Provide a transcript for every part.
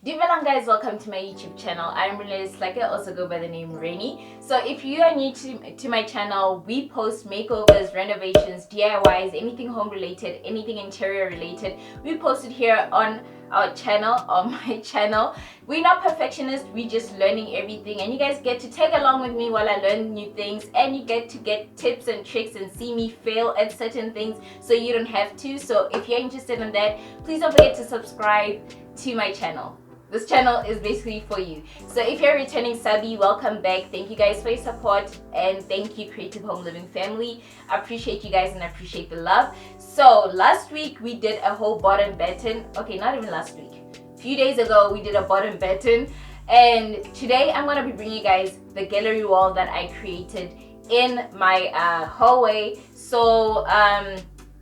DUMELANG guys, welcome to my YouTube channel. I'm Reneilwe Sehlake, also go by the name Reni. So if you are new to my channel, we post makeovers, renovations, DIYs, anything home related, anything interior related. We post it here on our channel, on my channel. We're not perfectionists, we're just learning everything, and you guys get to tag along with me while I learn new things, and you get to get tips and tricks and see me fail at certain things so you don't have to. So if you're interested in that, please don't forget to subscribe to my channel. This channel is basically for you. So if you're a returning subby, welcome back. Thank you guys for your support, and thank you Creative Home Living family. I appreciate you guys and I appreciate the love. So last week we did a whole bottom batten. Okay, not even last week. A few days ago we did a bottom batten, and today I'm gonna be bringing you guys the gallery wall that I created in my hallway. So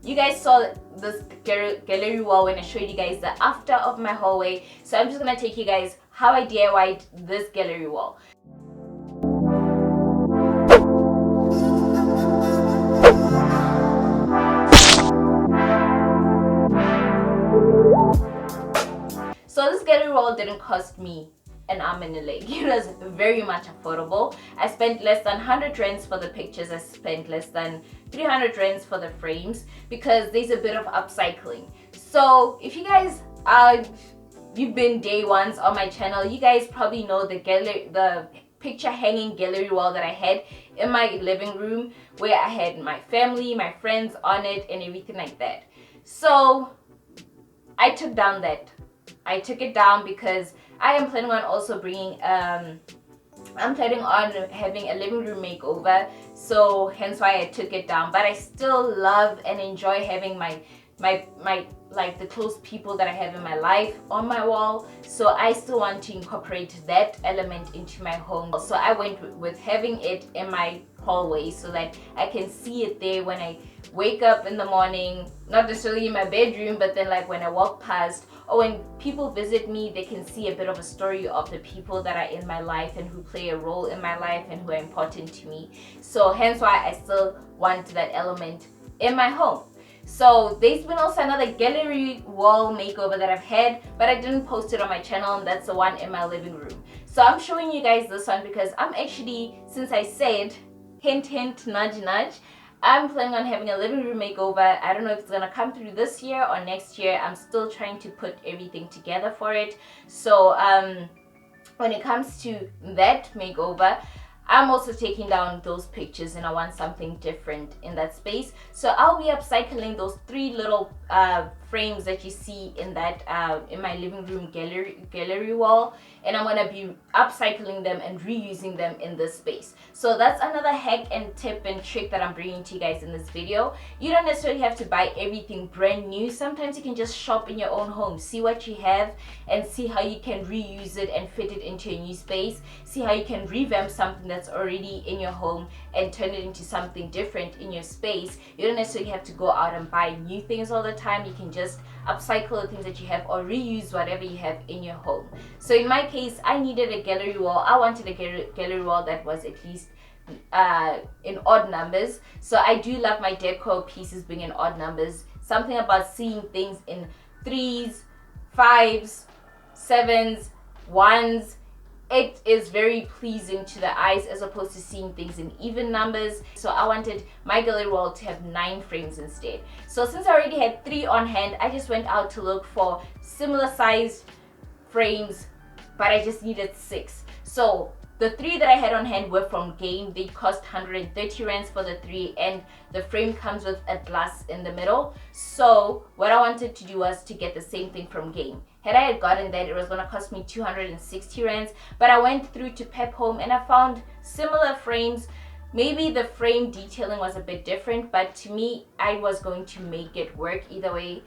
you guys saw this gallery wall when I showed you guys the after of my hallway. So I'm just gonna take you guys how I DIY'd this gallery wall. So this gallery wall didn't cost me an arm and a leg. It was very much affordable. I spent less than 100 rands for the pictures. I spent less than 300 rands for the frames because there's a bit of upcycling. So if you guys you've been day ones on my channel, you guys probably know the picture hanging gallery wall that I had in my living room, where I had my family, my friends on it and everything like that. So I took it down because I am planning on also bringing I'm planning on having a living room makeover, so hence why I took it down. But I still love and enjoy having my like the close people that I have in my life on my wall, so I still want to incorporate that element into my home. So I went with having it in my hallway so that I can see it there when I wake up in the morning, not necessarily in my bedroom, but then like when I walk past or when people visit me, they can see a bit of a story of the people that are in my life and who play a role in my life and who are important to me. So hence why I still want that element in my home. So there's been also another gallery wall makeover that I've had, but I didn't post it on my channel, and that's the one in my living room. So I'm showing you guys this one because I'm actually, since I said, hint hint, nudge nudge, I'm planning on having a living room makeover. I don't know if it's gonna come through this year or next year. I'm still trying to put everything together for it. So when it comes to that makeover, I'm also taking down those pictures and I want something different in that space. So I'll be upcycling those three little frames that you see in that in my living room gallery wall, and I'm gonna be upcycling them and reusing them in this space. So that's another hack and tip and trick that I'm bringing to you guys in this video. You don't necessarily have to buy everything brand new. Sometimes you can just shop in your own home, see what you have and see how you can reuse it and fit it into a new space. See how you can revamp something that's already in your home and turn it into something different in your space. You don't necessarily have to go out and buy new things all the time. You can just upcycle the things that you have or reuse whatever you have in your home. So in my case, I needed a gallery wall. I wanted a gallery wall that was at least in odd numbers. So I do love my decor pieces being in odd numbers. Something about seeing things in 3s, 5s, 7s, 1s. It is very pleasing to the eyes as opposed to seeing things in even numbers. So I wanted my gallery wall to have 9 frames instead. So since I already had 3 on hand, I just went out to look for similar sized frames, but I just needed 6. So the 3 that I had on hand were from Game. They cost 130 rands for the 3, and the frame comes with a glass in the middle. So what I wanted to do was to get the same thing from Game. Had I gotten that, it was going to cost me 260 rands, but I went through to Pep Home and I found similar frames. Maybe the frame detailing was a bit different, but to me, I was going to make it work either way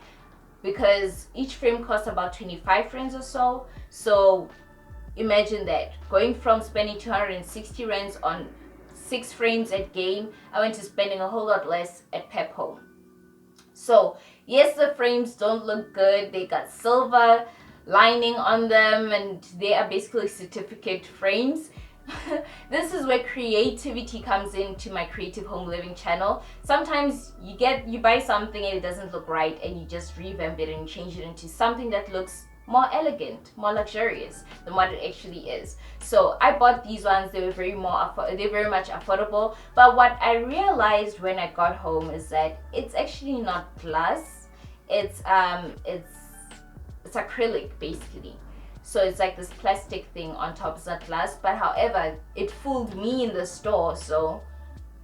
because each frame costs about 25 rands or so. So imagine that, going from spending 260 rands on 6 frames at Game, I went to spending a whole lot less at Pep Home. So yes, the frames don't look good. They got silver lining on them and they are basically certificate frames. This is where creativity comes into my Creative Home Living channel. Sometimes you buy something and it doesn't look right and you just revamp it and change it into something that looks more elegant, more luxurious than what it actually is. So I bought these ones. They were very much affordable. But what I realized when I got home is that it's actually not glass. It's acrylic basically. So it's like this plastic thing on top. It's not glass, but however, it fooled me in the store, so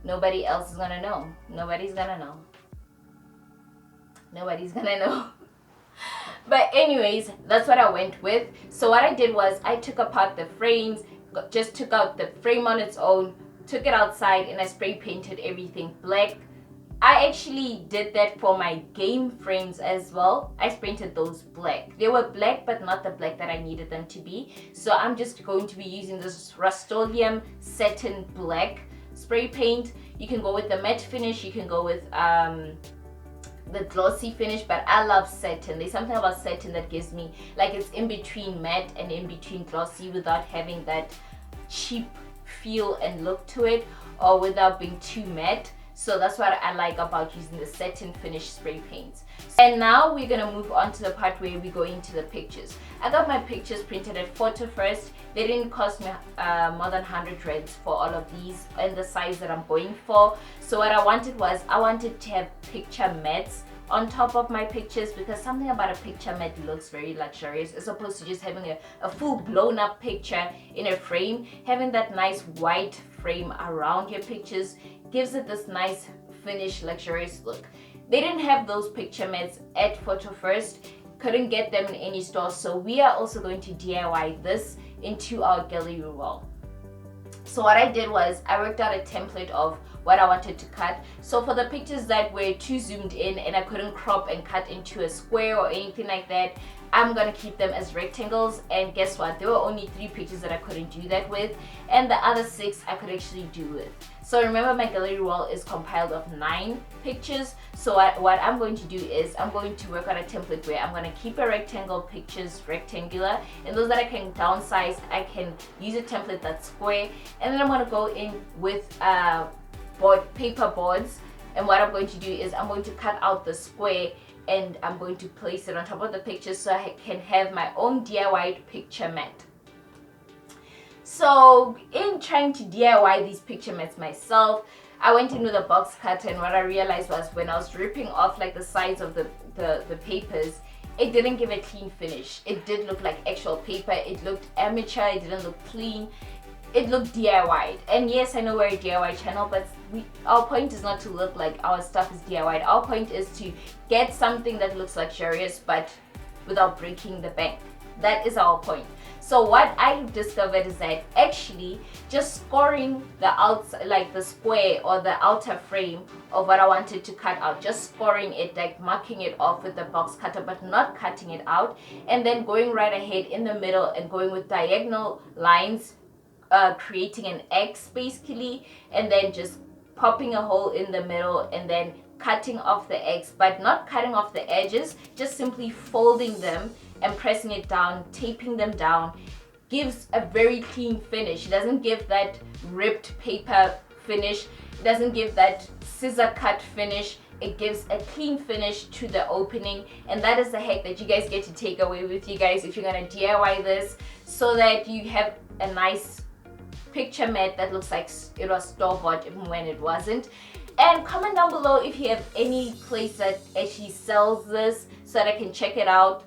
nobody else is gonna know. Nobody's gonna know. But anyways, that's what I went with. So what I did was I took apart the frames, just took out the frame on its own, took it outside, and I spray painted everything black. I actually did that for my game frames as well. I painted those black. They were black, but not the black that I needed them to be. So I'm just going to be using this Rust-Oleum Satin Black spray paint. You can go with the matte finish, you can go with the glossy finish, but I love satin. There's something about satin that gives me, like, it's in between matte and in between glossy without having that cheap feel and look to it, or without being too matte. So that's what I like about using the satin finish spray paints. And now we're gonna move on to the part where we go into the pictures. I got my pictures printed at Photo First. They didn't cost me more than 100 rands for all of these and the size that I'm going for. So what I wanted was, I wanted to have picture mattes on top of my pictures, because something about a picture matte looks very luxurious as opposed to just having a full blown up picture in a frame. Having that nice white frame around your pictures gives it this nice finished luxurious look. They didn't have those picture mattes at Photo First, couldn't get them in any store, so we are also going to DIY this into our gallery wall. So what I did was I worked out a template of what I wanted to cut. So for the pictures that were too zoomed in and I couldn't crop and cut into a square or anything like that, I'm gonna keep them as rectangles. And guess what, there were only 3 pictures that I couldn't do that with, and the other 6 I could actually do with. So remember, my gallery wall is compiled of 9 pictures. So what I'm going to do is I'm going to work on a template where I'm going to keep a rectangle pictures rectangular, and those that I can downsize, I can use a template that's square, and then I'm going to go in with paper boards. And what I'm going to do is I'm going to cut out the square and I'm going to place it on top of the pictures so I can have my own DIY picture mat. So in trying to DIY these picture mats myself, I went in with a box cutter, and what I realized was when I was ripping off like the sides of the papers, it didn't give a clean finish. It did look like actual paper. It looked amateur. It didn't look clean. It looked DIY'd. And yes, I know we're a DIY channel, but our point is not to look like our stuff is DIY'd. Our point is to get something that looks luxurious but without breaking the bank. That is our point. So what I discovered is that actually just scoring the outside, like the square or the outer frame of what I wanted to cut out, just scoring it, like marking it off with the box cutter but not cutting it out, and then going right ahead in the middle and going with diagonal lines, creating an X basically, and then just popping a hole in the middle and then cutting off the X, but not cutting off the edges, just simply folding them and pressing it down, taping them down, gives a very clean finish. It doesn't give that ripped paper finish. It doesn't give that scissor cut finish. It gives a clean finish to the opening, and that is the hack that you guys get to take away with you guys if you're gonna DIY this, so that you have a nice picture mat that looks like it was store-bought even when it wasn't. And comment down below if you have any place that actually sells this so that I can check it out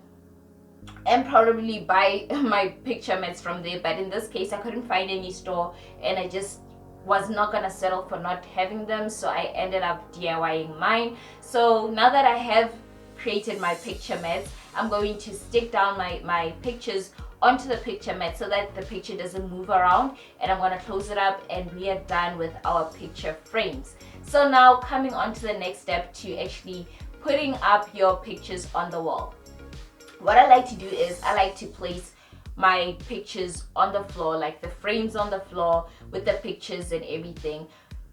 and probably buy my picture mats from there. But in this case, I couldn't find any store, and I just was not gonna settle for not having them, so I ended up DIYing mine. So now that I have created my picture mats, I'm going to stick down my pictures onto the picture mat so that the picture doesn't move around, and I'm going to close it up, and we are done with our picture frames. So now coming on to the next step, to actually putting up your pictures on the wall. What I like to do is I like to place my pictures on the floor, like the frames on the floor with the pictures and everything.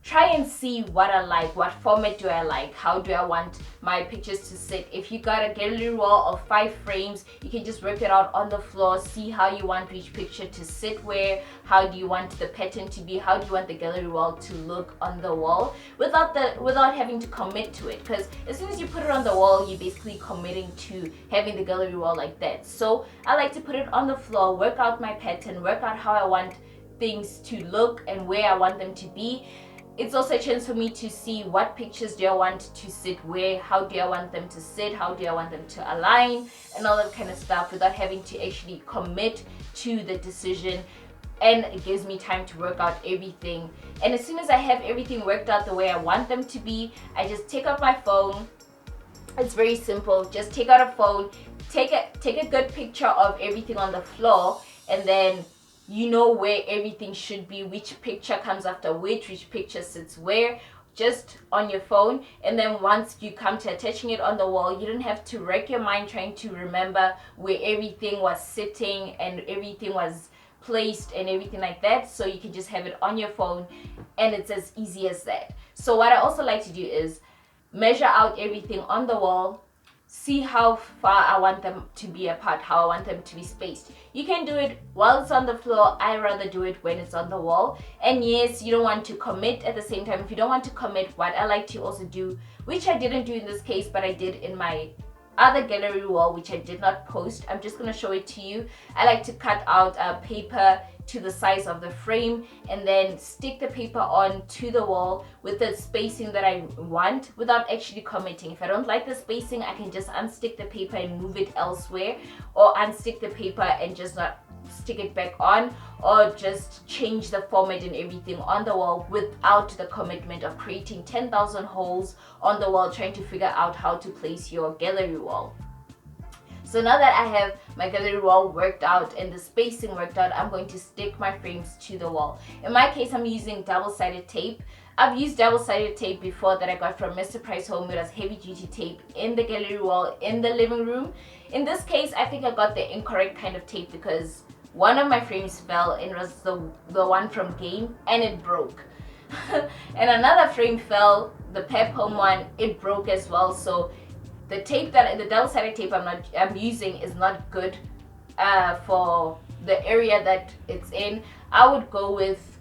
try and see what I like, what format do I like, how do I want my pictures to sit. If you got a gallery wall of 5 frames, you can just work it out on the floor, see how you want each picture to sit where, how do you want the pattern to be, how do you want the gallery wall to look on the wall without having to commit to it, because as soon as you put it on the wall, you're basically committing to having the gallery wall like that. So I like to put it on the floor, work out my pattern, work out how I want things to look and where I want them to be. It's also a chance for me to see what pictures do I want to sit where, how do I want them to sit, how do I want them to align, and all that kind of stuff without having to actually commit to the decision. And it gives me time to work out everything. And as soon as I have everything worked out the way I want them to be, I just take out my phone. It's very simple. Just take out a phone, take a good picture of everything on the floor, and then you know where everything should be, which picture comes after which picture sits where, just on your phone. And then once you come to attaching it on the wall, you don't have to wreck your mind trying to remember where everything was sitting and everything was placed and everything like that. So you can just have it on your phone, and it's as easy as that. So what I also like to do is measure out everything on the wall, see how far I want them to be apart, how I want them to be spaced. You can do it while it's on the floor. I rather do it when it's on the wall. And yes, you don't want to commit at the same time. If you don't want to commit, what I like to also do, which I didn't do in this case, but I did in my other gallery wall, which I did not post, I'm just going to show it to you. I like to cut out paper to the size of the frame and then stick the paper on to the wall with the spacing that I want without actually committing. If I don't like the spacing, I can just unstick the paper and move it elsewhere, or unstick the paper and just not stick it back on, or just change the format and everything on the wall without the commitment of creating 10,000 holes on the wall trying to figure out how to place your gallery wall. So now that I have my gallery wall worked out and the spacing worked out, I'm going to stick my frames to the wall. In my case, I'm using double-sided tape. I've used double-sided tape before that I got from Mr. Price Home. It was heavy-duty tape in the gallery wall in the living room. In this case, I think I got the incorrect kind of tape because one of my frames fell, and it was the one from Game, and it broke. And another frame fell, the Pep Home one, it broke as well. So the tape the double-sided tape I'm using is not good for the area that it's in. I would go with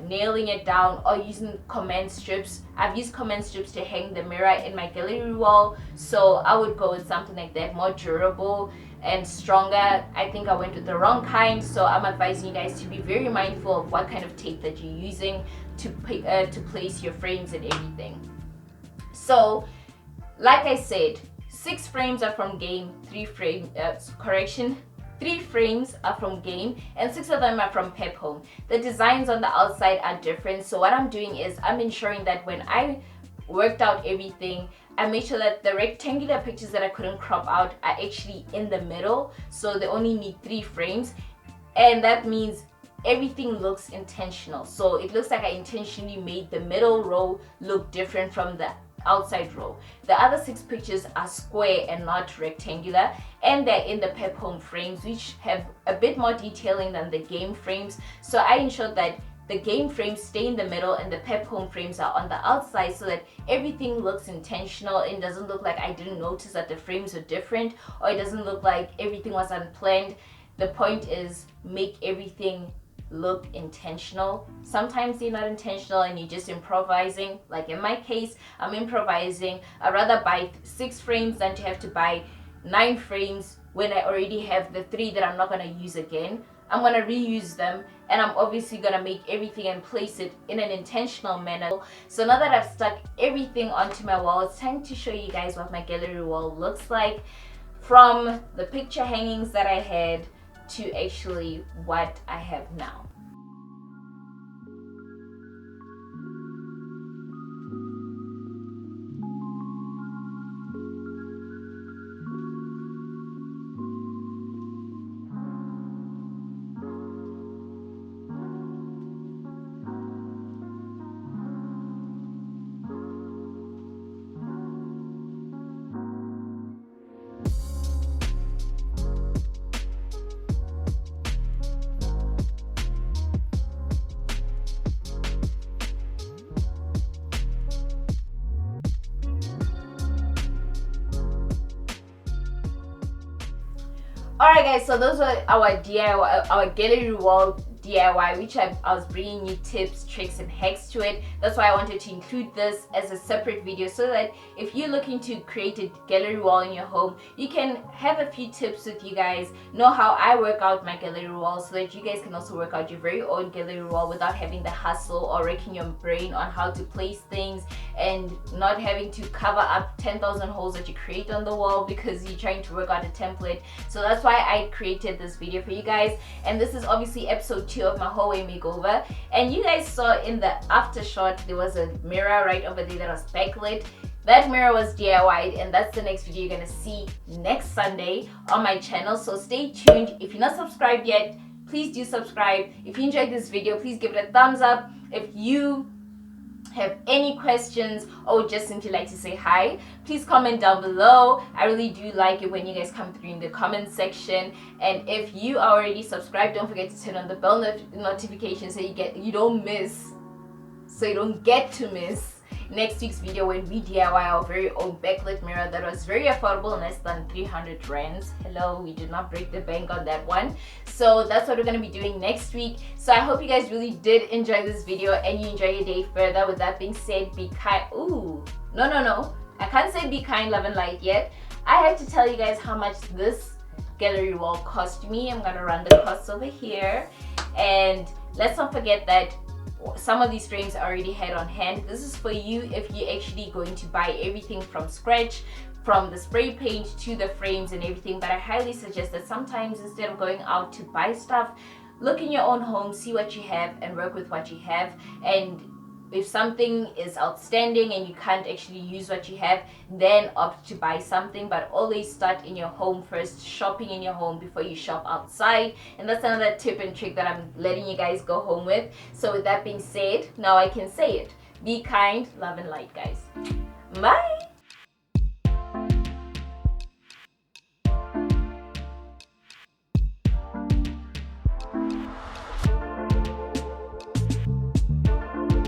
nailing it down or using command strips. I've used command strips to hang the mirror in my gallery wall, so I would go with something like that, more durable and stronger. I think I went with the wrong kind, so I'm advising you guys to be very mindful of what kind of tape that you're using to place your frames and everything. So like I said, 6 frames are from Game, 3 frames are from Game, and 6 of them are from Pep Home. The designs on the outside are different, so what I'm doing is I'm ensuring that when I worked out everything, I made sure that the rectangular pictures that I couldn't crop out are actually in the middle, so they only need 3 frames, and that means everything looks intentional. So it looks like I intentionally made the middle row look different from the outside row. The other 6 pictures are square and not rectangular, and they're in the Pep Home frames, which have a bit more detailing than the Game frames. So I ensured that the Game frames stay in the middle and the Pep Home frames are on the outside, so that everything looks intentional and doesn't look like I didn't notice that the frames were different, or it doesn't look like everything was unplanned. The point is, make everything look intentional. Sometimes they're not intentional and you're just improvising. Like in my case, I'm improvising. I'd rather buy 6 frames than to have to buy 9 frames when I already have the 3 that I'm not going to use again. I'm going to reuse them, and I'm obviously going to make everything and place it in an intentional manner. So now that I've stuck everything onto my wall, it's time to show you guys what my gallery wall looks like, from the picture hangings that I had to actually what I have now. Alright guys, so those were our DIY, our gallery wall DIY, which I was bringing you tips, tricks and hacks to it. That's why I wanted to include this as a separate video, so that if you're looking to create a gallery wall in your home, you can have a few tips with you guys, know how I work out my gallery wall, so that you guys can also work out your very own gallery wall without having the hustle or wrecking your brain on how to place things, and not having to cover up 10,000 holes that you create on the wall because you're trying to work out a template. So that's why I created this video for you guys, and this is obviously episode 2 of my hallway makeover. And you guys saw in the after shot there was a mirror right over there that was backlit. That mirror was DIY'd, and that's the next video you're gonna see next Sunday on my channel, so stay tuned. If you're not subscribed yet, please do subscribe. If you enjoyed this video, please give it a thumbs up. If you have any questions or just simply like to say hi, please comment down below. I really do like it when you guys come through in the comment section. And if you are already subscribed, don't forget to turn on the bell notification so you don't get to miss next week's video when we DIY our very own backlit mirror that was very affordable, less than 300 rands. Hello, we did not break the bank on that one. So that's what we're going to be doing next week. So I hope you guys really did enjoy this video and you enjoy your day further. With that being said, be kind. Ooh, no, I can't say be kind, love and light yet. I have to tell you guys how much this gallery wall cost me. I'm going to run the costs over here, and let's not forget that some of these frames I already had on hand. This is for you if you're actually going to buy everything from scratch, from the spray paint to the frames and everything. But I highly suggest that sometimes instead of going out to buy stuff, look in your own home, see what you have and work with what you have. And if something is outstanding and you can't actually use what you have, then opt to buy something. But always start in your home first, shopping in your home before you shop outside. And that's another tip and trick that I'm letting you guys go home with. So with that being said, now I can say it. Be kind, love and light, guys. Bye.